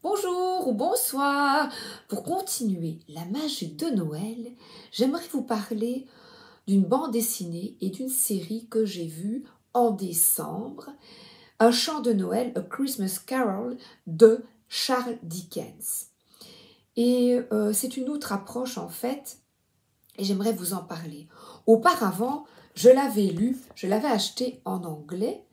Bonjour ou bonsoir. Pour continuer la magie de Noël, j'aimerais vous parler d'une bande dessinée et d'une série que j'ai vue en décembre, Un chant de Noël, A Christmas Carol de Charles Dickens. Et c'est une autre approche en fait, et j'aimerais vous en parler. Auparavant, je l'avais lu, je l'avais acheté en anglais,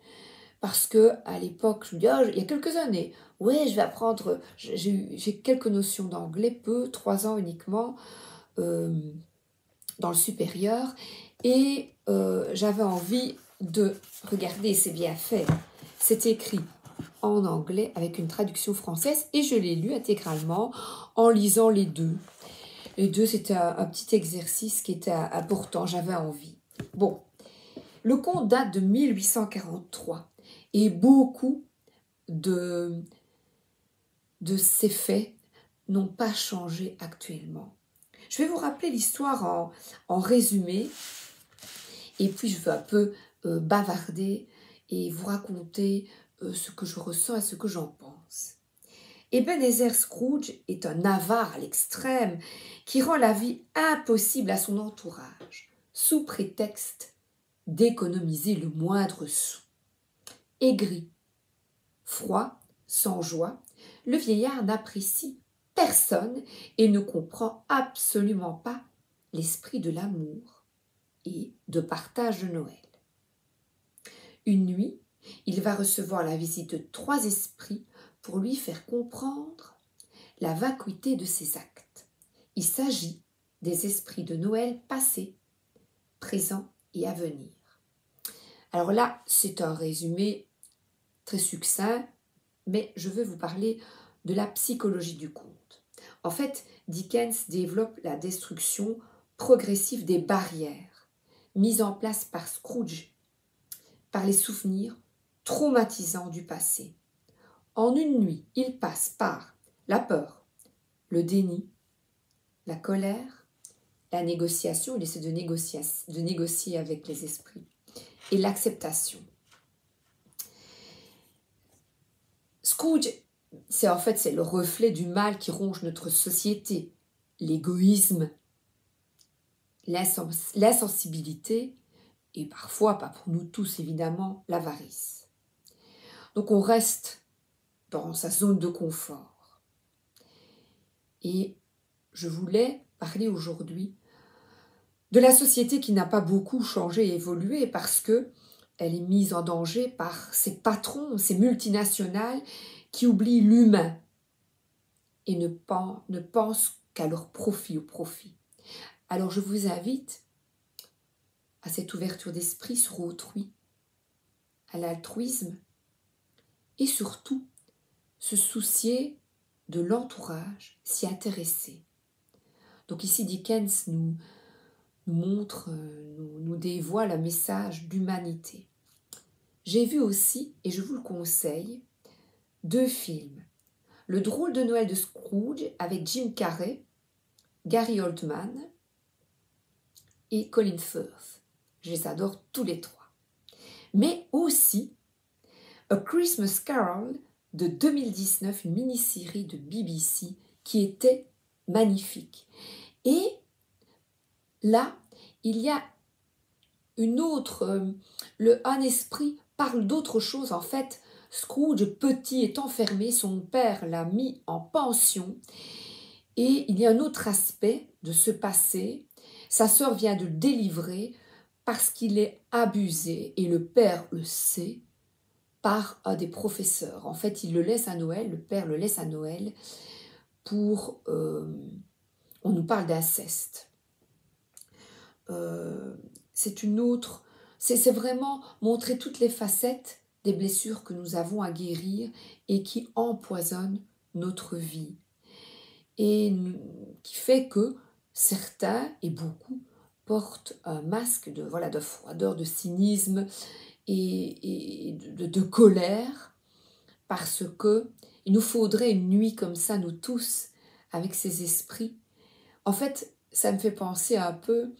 parce que à l'époque, je me dis, il y a quelques années, ouais, je vais apprendre, j'ai quelques notions d'anglais, peu, 3 ans uniquement, euh, dans le supérieur, et j'avais envie de regarder, c'est bien fait, c'est écrit en anglais avec une traduction française, et je l'ai lu intégralement en lisant les deux. Les deux, c'était un petit exercice qui était important, j'avais envie. Bon, le conte date de 1843, et beaucoup de ces faits n'ont pas changé actuellement. Je vais vous rappeler l'histoire en résumé, et puis je vais un peu bavarder et vous raconter ce que je ressens et ce que j'en pense. Ebenezer Scrooge est un avare à l'extrême qui rend la vie impossible à son entourage, sous prétexte d'économiser le moindre sou. Aigri, froid, sans joie, le vieillard n'apprécie personne et ne comprend absolument pas l'esprit de l'amour et de partage de Noël. Une nuit, il va recevoir la visite de 3 esprits pour lui faire comprendre la vacuité de ses actes. Il s'agit des esprits de Noël passé, présent et à venir. Alors là, c'est un résumé très succinct, mais je veux vous parler de la psychologie du conte. En fait, Dickens développe la destruction progressive des barrières mises en place par Scrooge, par les souvenirs traumatisants du passé. En une nuit, il passe par la peur, le déni, la colère, la négociation, il essaie de négocier avec les esprits, et l'acceptation. Scrooge, c'est le reflet du mal qui ronge notre société, l'égoïsme, l'insensibilité et parfois, pas pour nous tous évidemment, l'avarice. Donc on reste dans sa zone de confort. Et je voulais parler aujourd'hui de la société qui n'a pas beaucoup changé et évolué parce que elle est mise en danger par ces patrons, ces multinationales qui oublient l'humain et ne pensent qu'à leur profit, au profit. Alors je vous invite à cette ouverture d'esprit sur autrui, à l'altruisme et surtout se soucier de l'entourage, s'y intéresser. Donc ici Dickens nous montre, nous dévoile un message d'humanité. J'ai vu aussi, et je vous le conseille, 2 films. Le drôle de Noël de Scrooge avec Jim Carrey, Gary Oldman et Colin Firth. Je les adore tous les 3. Mais aussi A Christmas Carol de 2019, une mini-série de BBC qui était magnifique. Et là, il y a une autre, un esprit parle d'autre chose. En fait, Scrooge, petit, est enfermé, son père l'a mis en pension. Et il y a un autre aspect de ce passé. Sa sœur vient de le délivrer parce qu'il est abusé, et le père le sait, par un des professeurs. En fait, il le laisse à Noël, le père le laisse à Noël pour... on nous parle d'inceste. C'est une autre... C'est vraiment montrer toutes les facettes des blessures que nous avons à guérir et qui empoisonnent notre vie. Et qui fait que certains, et beaucoup, portent un masque de froideur, de cynisme et de colère, parce que il nous faudrait une nuit comme ça, nous tous, avec ces esprits. En fait, ça me fait penser un peu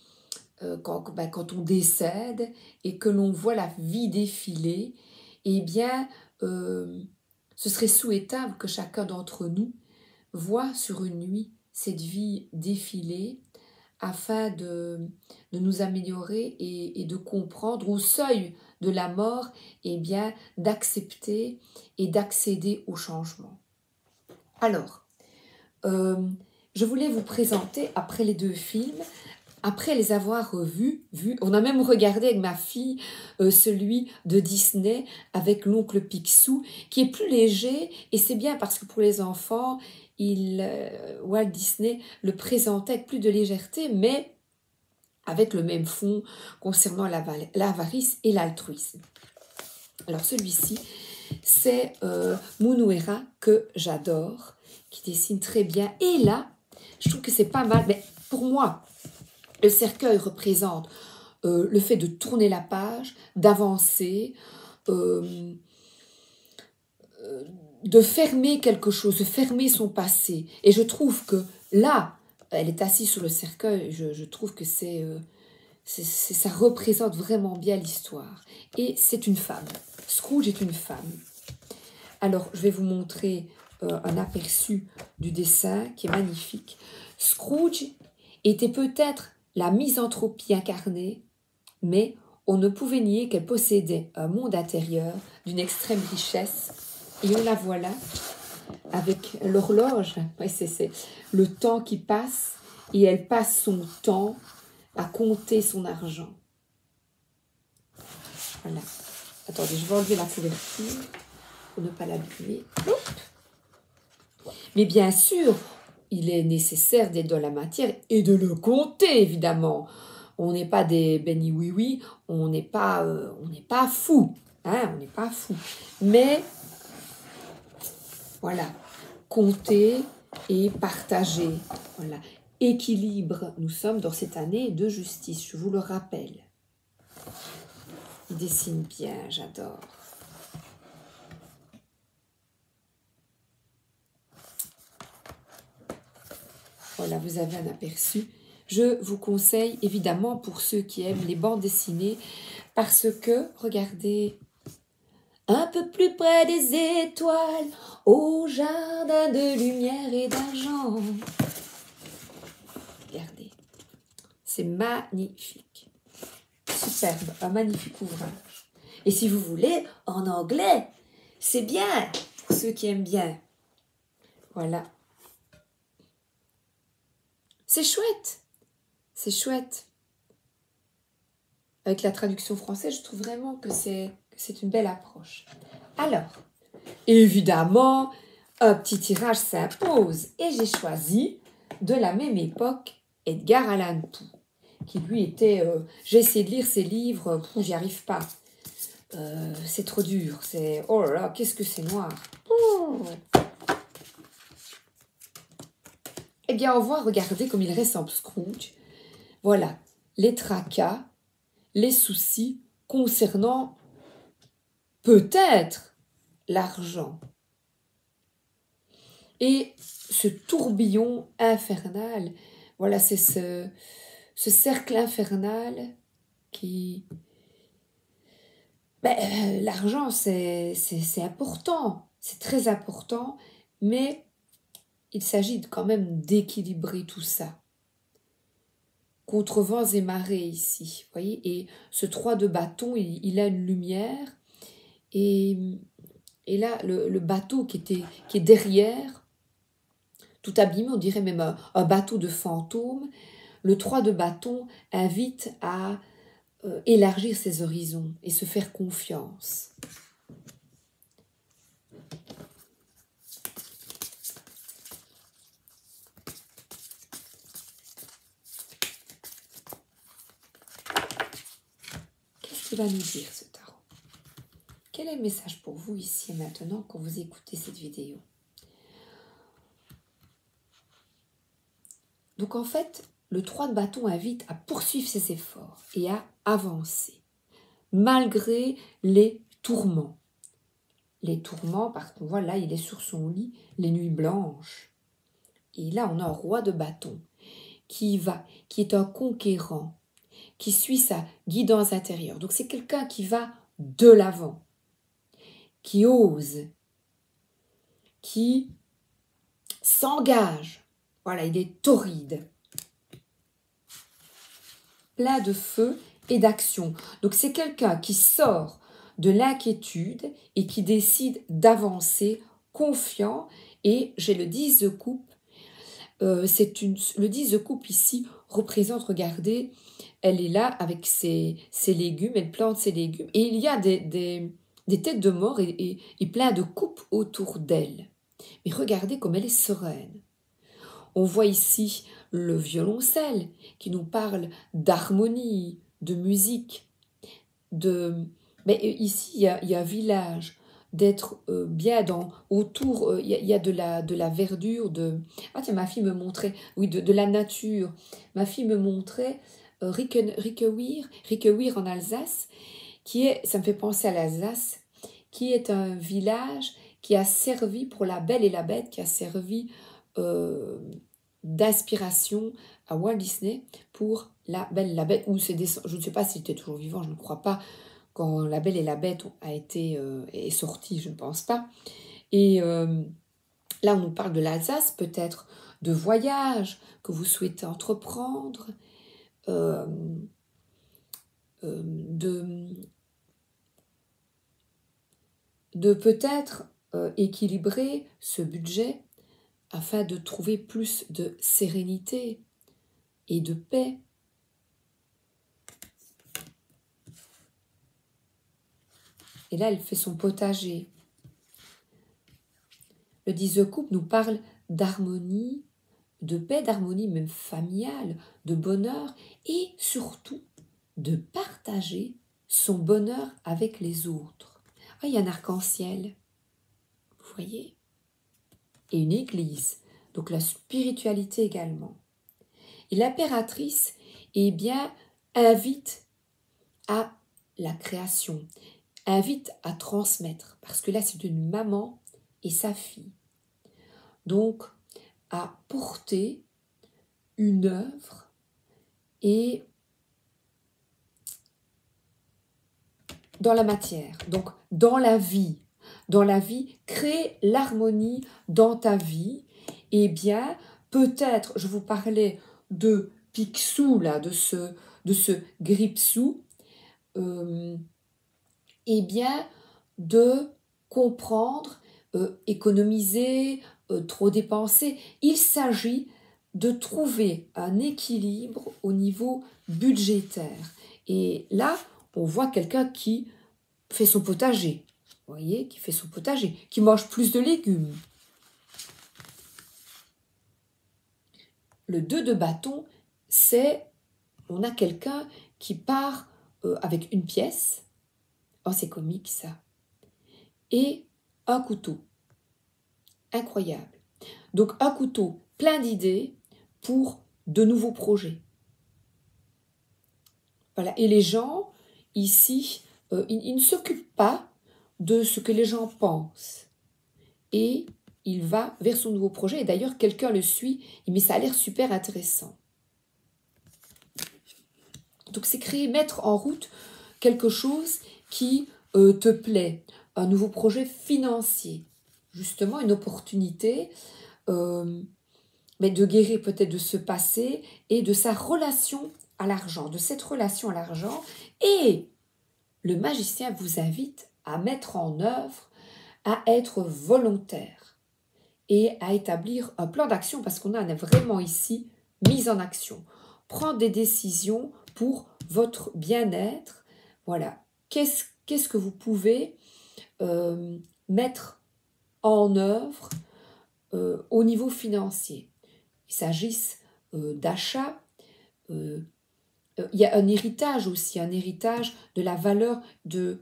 quand on décède et que l'on voit la vie défiler, eh bien, ce serait souhaitable que chacun d'entre nous voit sur une nuit cette vie défiler afin de nous améliorer et de comprendre au seuil de la mort, eh bien, d'accepter et d'accéder au changement. Alors, je voulais vous présenter, après les 2 films, après les avoir vus, on a même regardé avec ma fille celui de Disney avec l'oncle Picsou, qui est plus léger, et c'est bien parce que pour les enfants, Walt Disney le présentait avec plus de légèreté, mais avec le même fond concernant l'avarice et l'altruisme. Alors celui-ci, c'est Munuera, que j'adore, qui dessine très bien. Et là, je trouve que c'est pas mal, mais pour moi, le cercueil représente le fait de tourner la page, d'avancer, de fermer quelque chose, de fermer son passé. Et je trouve que là, elle est assise sur le cercueil, je trouve que ça représente vraiment bien l'histoire. Et c'est une femme. Scrooge est une femme. Alors, je vais vous montrer un aperçu du dessin qui est magnifique. Scrooge était peut-être la misanthropie incarnée, mais on ne pouvait nier qu'elle possédait un monde intérieur d'une extrême richesse. Et on la voit là, avec l'horloge, ouais, c'est le temps qui passe, et elle passe son temps à compter son argent. Voilà. Attendez, je vais enlever la couverture pour ne pas l'abîmer. Mais bien sûr, il est nécessaire d'être dans la matière et de le compter, évidemment. On n'est pas des béni oui-oui, on n'est pas fou, hein, on n'est pas fou. Mais voilà, compter et partager, voilà. Équilibre, nous sommes dans cette année de justice, je vous le rappelle. Il dessine bien, j'adore. Voilà, vous avez un aperçu. Je vous conseille, évidemment, pour ceux qui aiment les bandes dessinées, parce que, regardez, un peu plus près des étoiles, au jardin de lumière et d'argent. Regardez, c'est magnifique. Superbe, un magnifique ouvrage. Et si vous voulez, en anglais, c'est bien, pour ceux qui aiment bien. Voilà. C'est chouette. C'est chouette. Avec la traduction française, je trouve vraiment que c'est une belle approche. Alors, évidemment, un petit tirage s'impose. Et j'ai choisi, de la même époque, Edgar Allan Poe, qui lui était... j'ai essayé de lire ses livres, j'y arrive pas. C'est trop dur. Oh là là, qu'est-ce que c'est noir. Eh bien, on va regarder comme il ressemble Scrooge. Voilà, les tracas, les soucis concernant peut-être l'argent. Et ce tourbillon infernal, voilà, c'est ce cercle infernal qui... l'argent, c'est important, c'est très important, mais il s'agit quand même d'équilibrer tout ça. Contre vents et marées ici, vous voyez, et ce 3 de bâton, il a une lumière, et là, le bateau qui est derrière, tout abîmé, on dirait même un bateau de fantôme, le 3 de bâton invite à élargir ses horizons et se faire confiance. Qu'est-ce qu'il va nous dire, ce tarot? Quel est le message pour vous ici et maintenant quand vous écoutez cette vidéo? Donc en fait, le 3 de bâton invite à poursuivre ses efforts et à avancer, malgré les tourments. Les tourments, parce qu'on voit là, il est sur son lit, les nuits blanches. Et là, on a un roi de bâton qui est un conquérant, qui suit sa guidance intérieure. Donc c'est quelqu'un qui va de l'avant, qui ose, qui s'engage. Voilà, il est torride. Plein de feu et d'action. Donc c'est quelqu'un qui sort de l'inquiétude et qui décide d'avancer, confiant. Et j'ai le 10 de coupe. Le 10 de coupe ici représente, regardez, elle est là avec ses légumes, elle plante ses légumes. Et il y a des têtes de mort et plein de coupes autour d'elle. Mais regardez comme elle est sereine. On voit ici le violoncelle qui nous parle d'harmonie, de musique. Mais ici, il y a un village, d'être bien autour, il y a de la verdure, Ah tiens, ma fille me montrait, oui, de la nature. Ma fille me montrait Rickeweir en Alsace, ça me fait penser à l'Alsace, qui est un village qui a servi pour La Belle et la Bête, qui a servi d'inspiration à Walt Disney pour La Belle et la Bête, je ne sais pas s'il était toujours vivant, je ne crois pas, quand La Belle et la Bête est sortie, je ne pense pas. Et là, on nous parle de l'Alsace, peut-être de voyages que vous souhaitez entreprendre, de peut-être équilibrer ce budget afin de trouver plus de sérénité et de paix. Et là, elle fait son potager. Le 10 de coupe nous parle d'harmonie, de paix, d'harmonie même familiale, de bonheur et surtout de partager son bonheur avec les autres. Ah, il y a un arc-en-ciel, vous voyez, et une église, donc la spiritualité également. Et l'impératrice, eh bien, invite à la création, invite à transmettre, parce que là, c'est une maman et sa fille. Donc, à porter une œuvre et dans la matière, donc dans la vie, crée l'harmonie dans ta vie. Eh bien, peut-être, je vous parlais de Picsou, là, de ce Gripsou, eh bien, de comprendre, économiser, trop dépenser. Il s'agit de trouver un équilibre au niveau budgétaire. Et là, on voit quelqu'un qui fait son potager. Vous voyez, qui fait son potager, qui mange plus de légumes. Le 2 de bâton, on a quelqu'un qui part avec une pièce. Oh, c'est comique ça. Et un couteau. Incroyable. Donc un couteau plein d'idées pour de nouveaux projets. Voilà. Et les gens, ici, ils ne s'occupent pas de ce que les gens pensent. Et il va vers son nouveau projet. Et d'ailleurs, quelqu'un le suit. Mais ça a l'air super intéressant. Donc c'est créer, mettre en route quelque chose qui te plaît. Un nouveau projet financier. Justement, une opportunité mais de guérir peut-être de ce passé et de sa relation à l'argent, de cette relation à l'argent. Et le magicien vous invite à mettre en œuvre, à être volontaire et à établir un plan d'action parce qu'on a vraiment ici mise en action. Prendre des décisions pour votre bien-être. Voilà. Qu'est-ce que vous pouvez mettre en œuvre au niveau financier? Il s'agisse d'achat. Il y a un héritage aussi, un héritage de la valeur de...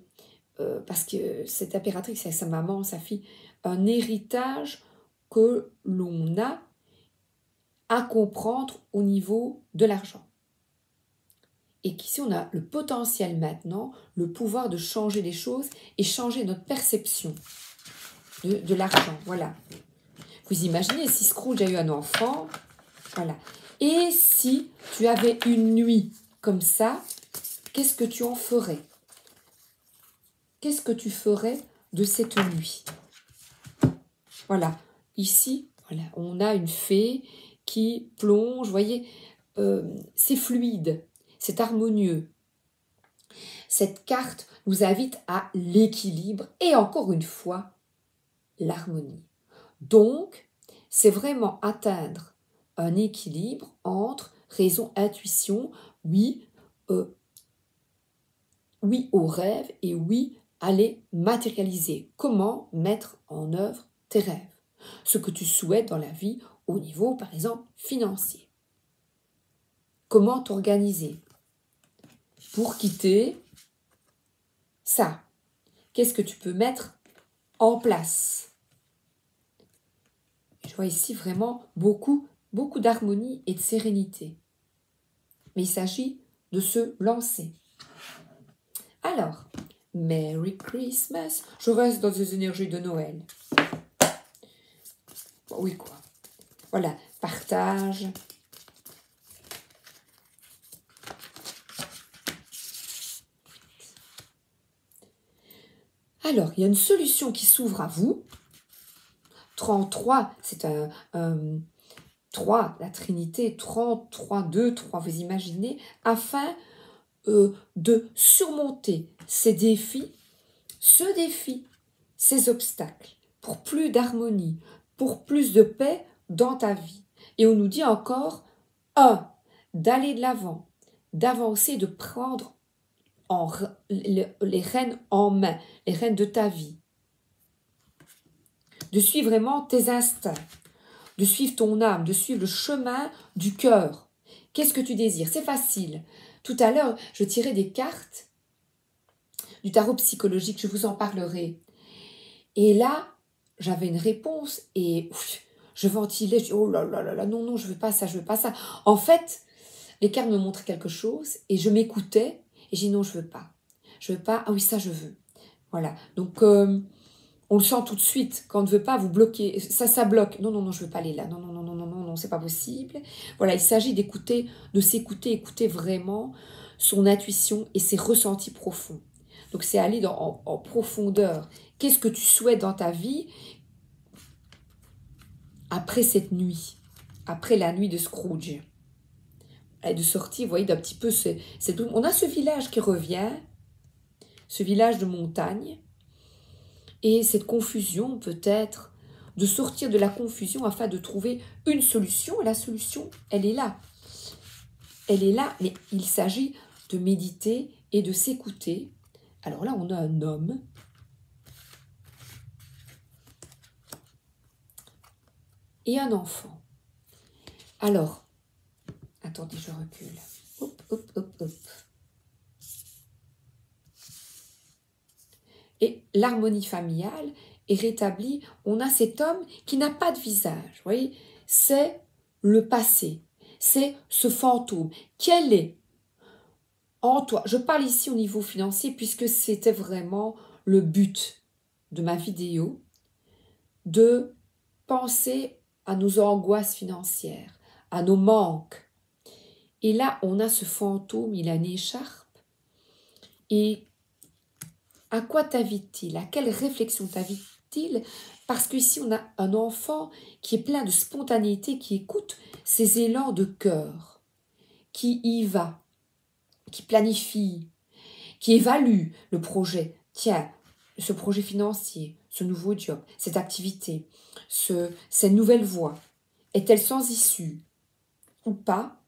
parce que cette impératrice, c'est sa maman, sa fille, un héritage que l'on a à comprendre au niveau de l'argent. Et qu'ici, on a le potentiel maintenant, le pouvoir de changer les choses et changer notre perception de l'argent. Voilà. Vous imaginez, si Scrooge a eu un enfant, voilà. Et si tu avais une nuit comme ça, qu'est-ce que tu en ferais? Qu'est-ce que tu ferais de cette nuit? Voilà, ici, voilà, on a une fée qui plonge, vous voyez, c'est fluide, c'est harmonieux. Cette carte nous invite à l'équilibre et encore une fois, l'harmonie. Donc, c'est vraiment atteindre un équilibre entre raison, intuition, oui, oui au rêve et oui à les matérialiser. Comment mettre en œuvre tes rêves, ce que tu souhaites dans la vie au niveau, par exemple, financier. Comment t'organiser pour quitter ça? Qu'est-ce que tu peux mettre en place? Je vois ici vraiment beaucoup d'harmonie et de sérénité. Mais il s'agit de se lancer. Alors, Merry Christmas. Je reste dans des énergies de Noël. Oui, quoi. Voilà, partage. Alors, il y a une solution qui s'ouvre à vous. 33, c'est un 3, la Trinité, 33, 2, 3, vous imaginez, afin de surmonter ces défis, ces obstacles, pour plus d'harmonie, pour plus de paix dans ta vie. Et on nous dit encore, 1, d'aller de l'avant, d'avancer, de prendre les rênes en main, les rênes de ta vie, de suivre vraiment tes instincts, de suivre ton âme, de suivre le chemin du cœur. Qu'est-ce que tu désires? C'est facile. Tout à l'heure, je tirais des cartes du tarot psychologique, je vous en parlerai. Et là, j'avais une réponse et je ventilais, je dis oh là là là là, non, non, je veux pas ça, je veux pas ça. En fait, les cartes me montraient quelque chose et je m'écoutais et j'ai dit non, je veux pas. Je veux pas, ah oui, ça je veux. Voilà, donc on le sent tout de suite, quand on ne veut pas, vous bloquez, ça bloque. Non, non, non, je ne veux pas aller là, non, non, non, non, non, non, non, c'est pas possible. Voilà, il s'agit d'écouter, de s'écouter, écouter vraiment son intuition et ses ressentis profonds. Donc c'est aller en profondeur. Qu'est-ce que tu souhaites dans ta vie après cette nuit, après la nuit de Scrooge? Et de sortir, vous voyez, d'un petit peu, on a ce village qui revient, ce village de montagne, et cette confusion peut-être, de sortir de la confusion afin de trouver une solution. Et la solution, elle est là. Elle est là, mais il s'agit de méditer et de s'écouter. Alors là, on a un homme et un enfant. Alors, attendez, je recule. Hop, hop, hop, hop. Et l'harmonie familiale est rétablie. On a cet homme qui n'a pas de visage. Vous voyez, c'est le passé. C'est ce fantôme. Quel est en toi? Je parle ici au niveau financier puisque c'était vraiment le but de ma vidéo, de penser à nos angoisses financières, à nos manques. Et là, on a ce fantôme, il a une écharpe. Et à quoi t'invite-t-il? À quelle réflexion t'invite-t-il? Parce qu'ici, on a un enfant qui est plein de spontanéité, qui écoute ses élans de cœur, qui y va, qui planifie, qui évalue le projet. Tiens, ce projet financier, ce nouveau job, cette activité, cette nouvelle voie, est-elle sans issue ou pas?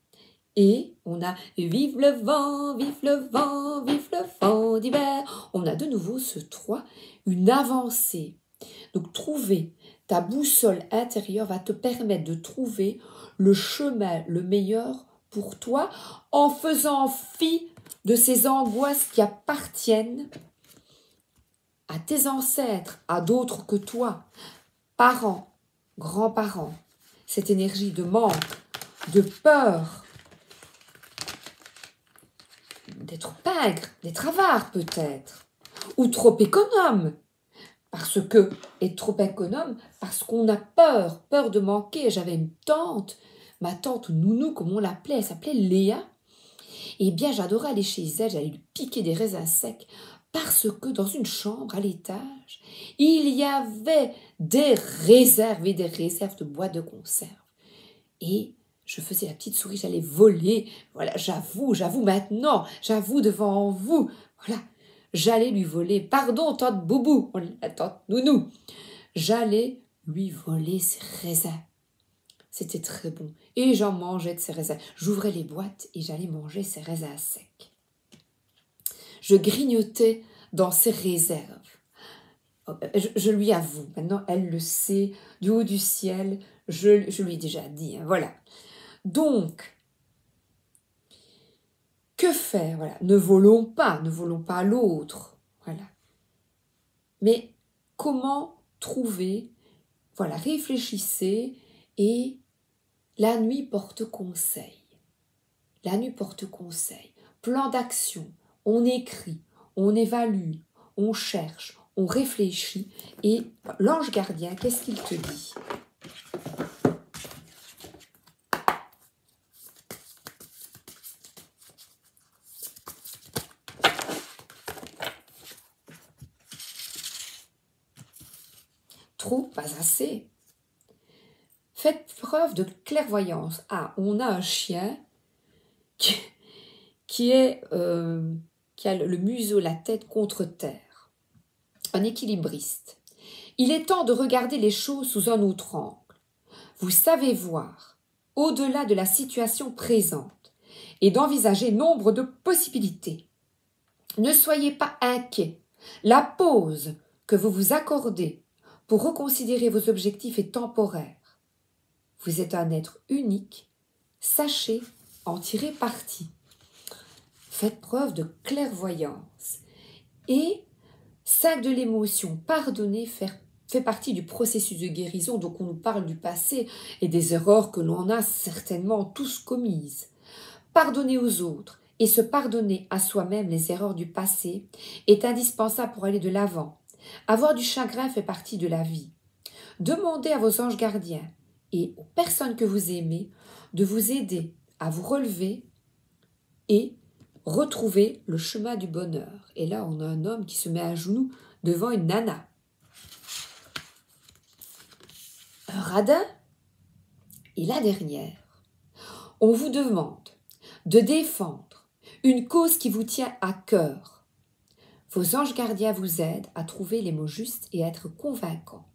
Et on a vive le vent, vive le vent, vive le vent d'hiver. On a de nouveau ce 3, une avancée. Donc trouver ta boussole intérieure va te permettre de trouver le chemin le meilleur pour toi en faisant fi de ces angoisses qui appartiennent à tes ancêtres, à d'autres que toi, parents, grands-parents. Cette énergie de manque, de peur, d'être pingre, d'être avare peut-être, ou trop économe, parce que, être trop économe, parce qu'on a peur de manquer. J'avais une tante, ma tante Nounou, comme on l'appelait, elle s'appelait Léa, et bien j'adorais aller chez elle, j'allais lui piquer des raisins secs, parce que dans une chambre à l'étage, il y avait des réserves et des réserves de boîtes de conserve. Et je faisais la petite souris, j'allais voler. Voilà, j'avoue maintenant, j'avoue devant vous. Voilà, j'allais lui voler. Pardon, tante Boubou, tante Nounou. J'allais lui voler ses raisins. C'était très bon. Et j'en mangeais de ces raisins. J'ouvrais les boîtes et j'allais manger ces raisins secs. Je grignotais dans ses réserves. Je lui avoue, maintenant elle le sait, du haut du ciel, je lui ai déjà dit, hein, voilà. Donc, que faire, voilà. Ne volons pas l'autre, voilà. Mais comment trouver, voilà, réfléchissez et la nuit porte conseil. La nuit porte conseil. Plan d'action, on écrit, on évalue, on cherche, on réfléchit. Et l'ange gardien, qu'est-ce qu'il te dit ? Trop, pas assez. Faites preuve de clairvoyance. Ah, on a un chien qui a le museau, la tête contre terre. Un équilibriste. Il est temps de regarder les choses sous un autre angle. Vous savez voir au-delà de la situation présente et d'envisager nombre de possibilités. Ne soyez pas inquiets. La pause que vous vous accordez pour reconsidérer vos objectifs est temporaire. Vous êtes un être unique. Sachez en tirer parti. Faites preuve de clairvoyance. Et 5 de l'émotion, pardonner, fait partie du processus de guérison. Donc on nous parle du passé et des erreurs que l'on a certainement tous commises. Pardonner aux autres et se pardonner à soi-même les erreurs du passé est indispensable pour aller de l'avant. Avoir du chagrin fait partie de la vie. Demandez à vos anges gardiens et aux personnes que vous aimez de vous aider à vous relever et retrouver le chemin du bonheur. Et là, on a un homme qui se met à genoux devant une nana. Un radin. Et la dernière, on vous demande de défendre une cause qui vous tient à cœur. Vos anges gardiens vous aident à trouver les mots justes et à être convaincants.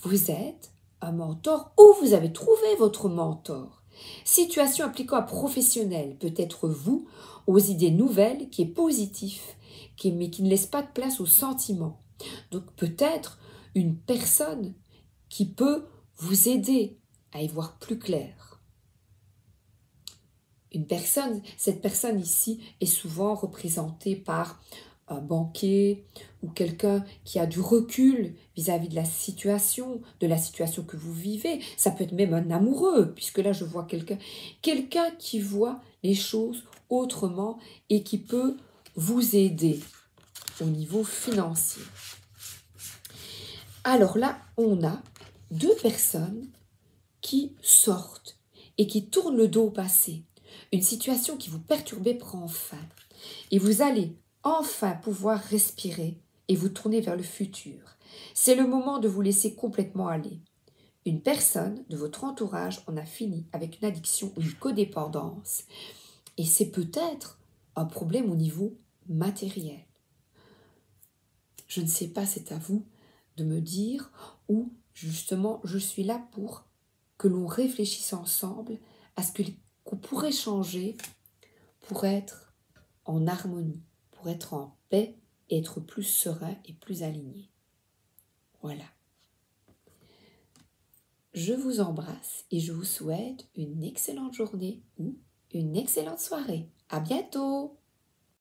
Vous êtes un mentor ou vous avez trouvé votre mentor. Situation impliquant un professionnel, peut-être vous, aux idées nouvelles, qui est positif, mais qui ne laisse pas de place aux sentiments. Donc peut-être une personne qui peut vous aider à y voir plus clair. Cette personne ici est souvent représentée par un banquier ou quelqu'un qui a du recul vis-à-vis de la situation que vous vivez. Ça peut être même un amoureux, puisque là je vois quelqu'un qui voit les choses autrement et qui peut vous aider au niveau financier. Alors là, on a 2 personnes qui sortent et qui tournent le dos au passé. Une situation qui vous perturbait prend fin. Et vous allez enfin pouvoir respirer et vous tourner vers le futur. C'est le moment de vous laisser complètement aller. Une personne de votre entourage en a fini avec une addiction ou une codépendance. Et c'est peut-être un problème au niveau matériel. Je ne sais pas, c'est à vous de me dire, ou justement je suis là pour que l'on réfléchisse ensemble à ce qu'on pourrait changer pour être en harmonie, pour être en paix, et être plus serein et plus aligné. Voilà. Je vous embrasse et je vous souhaite une excellente journée ou une excellente soirée. À bientôt!